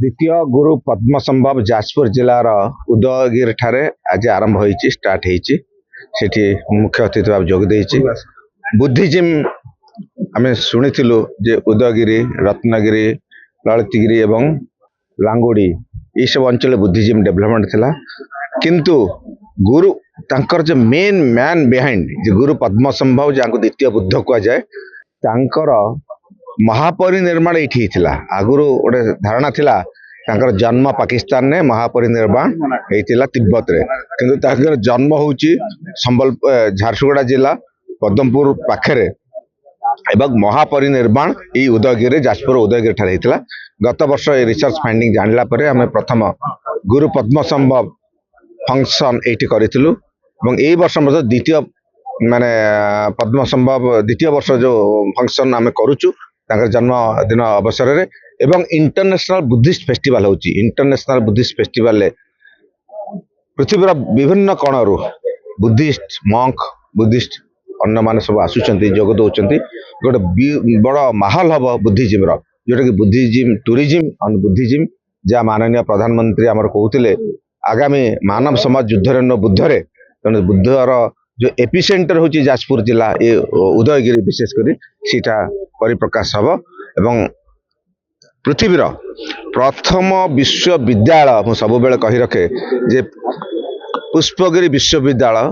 द्वितीय गुरु पद्म संभव जाजपुर जिलार उदयगिरी ठारे आज आरंभ होइछि स्टार्ट होइछि सेठी मुख्य अतिथि भाव जोग देइछि बुद्धिजिम आमे शुणिथिलु जे उदयगिरी रत्नगिरी ललितगिरी एवं लांगुड़ी ये सब अंचल बुद्धिजिम डेवलपमेंट थिला किंतु गुरु तांकर जे मेन मैन बिहाइंड जे गुरु पद्म संभव जाको द्वितीय बुद्ध को जाए तांकर महापरिनिर्माण ये आगुरी गोटे धारणा थिला तांकर जन्म पाकिस्तान ने महापरिनिर्माण होता तिब्बत रे किंतु तांकर जन्म होची झारसुगुड़ा जिला पद्मपुर पाखरे एवं महापरिनिर्माण ये उदयगिरी जाजपुर उदयगिरी ठारे होता गत वर्ष ये रिसर्च फाइंडिंग जानला परे हमें प्रथम गुरु पद्म संभव फंक्शन ये करूँ यही वर्ष द्वितीय माने पद्म संभव द्वितीय वर्ष जो फंक्शन आम करुचु जन्मदिन अवसर रे एवं इंटरनेशनल बुद्धिस्ट फेस्टिवल होची इंटरनेशनल बुद्धिस्ट फेस्टिवल पृथ्वीर विभिन्न कोणरू बुद्धिस्ट मंक बुद्धिस्ट अन्य माने सब आसुचंती जोग दौरान गोटे बड़ माहौल हम बुद्धिजिम जोटा कि बुद्धिजिम टूरिज्म और बुद्धिजिम जहाँ माननीय प्रधानमंत्री आमर कहते आगामी मानव समाज युद्ध बुद्धरे तेणु बुद्धर जो एपिसेंटर होची जाजपुर जिला ये उदयगिरी विशेषकर सीटा परिप्रकाश हम एवं पृथ्वीर प्रथम विश्वविद्यालय मु सब बेले कही रखे जे पुष्पगिरी विश्वविद्यालय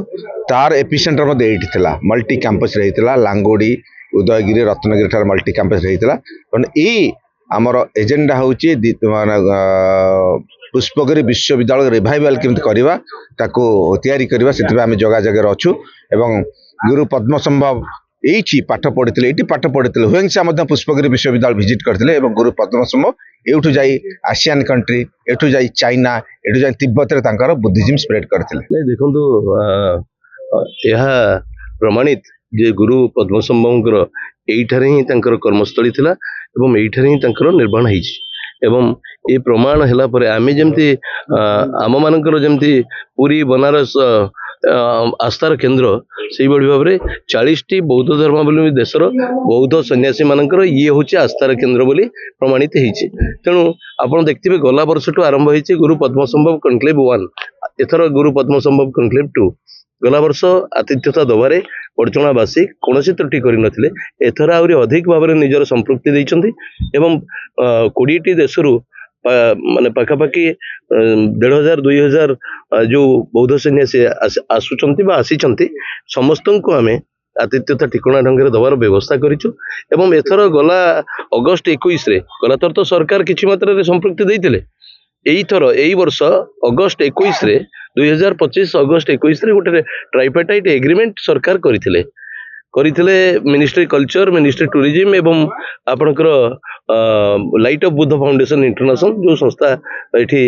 तार एपिसेंटर मध्य एठी थिला मल्टी कैंपस रहीतिला लांगोड़ी उदयगिरी रत्नगिरी ठार मल्टी कैंपस रहीतिला पण ई हमर एजेंडा होची पुष्पगिरी विश्वविद्यालय रिवाइवल केमति करबा ताको तयारी करबा सेति आमे जगह जगह अछु एवं गुरु पद्म संभव एठी पाठ पढितले एठी पाठ पढितले हुएंसा मध्य पुष्पगिरी विश्वविद्यालय विजिट करथिले एवं गुरु पद्म संभव एठु जाई आसियान कंट्री एठु जाई चाइना एठु जाई तिब्बत रे तांकर बुद्धिजिम स्प्रेड करथिले नै देखंतु यह प्रमाणित जे गुरु पद्म संभवଙ୍କର एठारे ही तांकर कर्मस्थली थिला एवं एठारे ही तांकर निर्माण ହେଇଛି एवं ये प्रमाण हैला परे आमे जेमती आम मानकर जेमती पुरी बनारस आस्थार केन्द्र से भाव में 40टी बौद्ध धर्मावलंबी देशर बौद्ध सन्यासी मानकर ये हूँ आस्थार केन्द्र बोली प्रमाणित होती तेणु आप देखते गला वर्ष आरंभ होती गुरु पद्म संभव कनक्लेव 1 एथर गुरु पद्म संभव कनक्लेव 2 गला वर्ष आतिथ्यता दबारे पड़चणावासी कौन त्रुटि करनथिले एथर आहरी अधिक भाव में निजर संपृक्ति देइछन्ति एवं 20टी देशरू माने पाखापाखि 1500 2000 जो बौद्ध सन्यासी आसुचंती बा आसीचंती समस्त को आमे आतिथ्यता ठिकणा ढंग से दबार व्यवस्था करिछु एवं एथर गला अगस्त 21 रे गला तो सरकार किछि मात्रा रे संपृक्ति देइतिले एई थर एई वर्ष अगस्त 21 रे 2025 अगस्त 21 रे गोटे ट्राइपार्टाइट एग्रीमेंट सरकार करिथिले मिनिस्ट्री कल्चर मिनिस्ट्री टूरिज्म एवं आपणकर light of Buddha foundation international जो संस्था एठी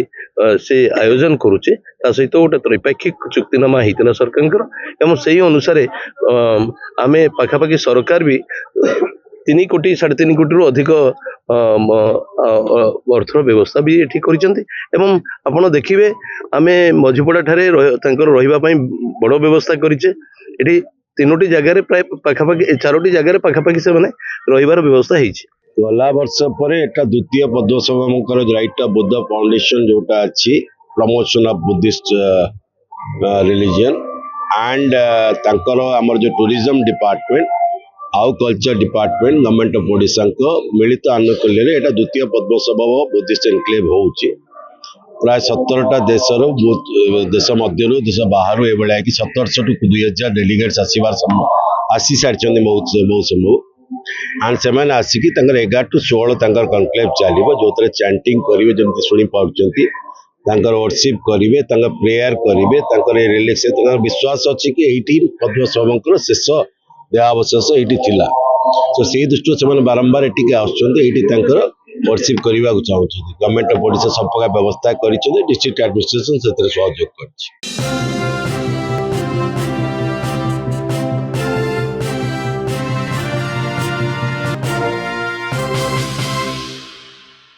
से आयोजन करुचे ता सहित गोटे त्रैपाक्षिक चुक्तिनामा होता सरकार एवं से अनुसार आमे पाखापाखि सरकार भी 3 कोटी 3.5 कोटी रु अधिक अर्थर व्यवस्था भी ये करिसेंती एवं आपण देखिबे आमे मझीपड़ा ठारे रहिबा पई बड़ व्यवस्था करिचे एठी 3टी जगह प्राय पाखापाखि 4टी जगह पाखापाखि से माने रहिबार व्यवस्था होईछि गला वर्ष पर एटा द्वितीय पद्म संभवकर राइट ऑफ बुद्ध फाउंडेशन जोटा अच्छी promotion of Buddhist religion and तांकर हमर जो टूरिज्म डिपार्टमेंट आउ culture department government of Odisha को मिलित आनुकूल्य एटा द्वितीय पद्म संभव बुद्धिस्ट एनक्लेव होउछि प्राय 17टा देश मध्य देश बाहर ये कि 1700 टू 2000 डेलीगेट्स आसी सारी बहुत संभव एंड से आसिक 11 टू 16 कनक्लेव चलो जो चैंटिंग करेंगे जमी शुणी पार्टी वर्शिप करेंगे प्रेयर करेंगे रिलैक्स विश्वास अच्छी कि ये पद्म संभव शेष देहावशेष ये तो से दृष्टि से बारंबार ये आसुँच वर्शिप करने को चाहते गवर्नमेंट ऑफ ओडिशा सब प्रकार व्यवस्था कर डिस्ट्रिक्ट एडमिनिस्ट्रेशन से सहयोग कर।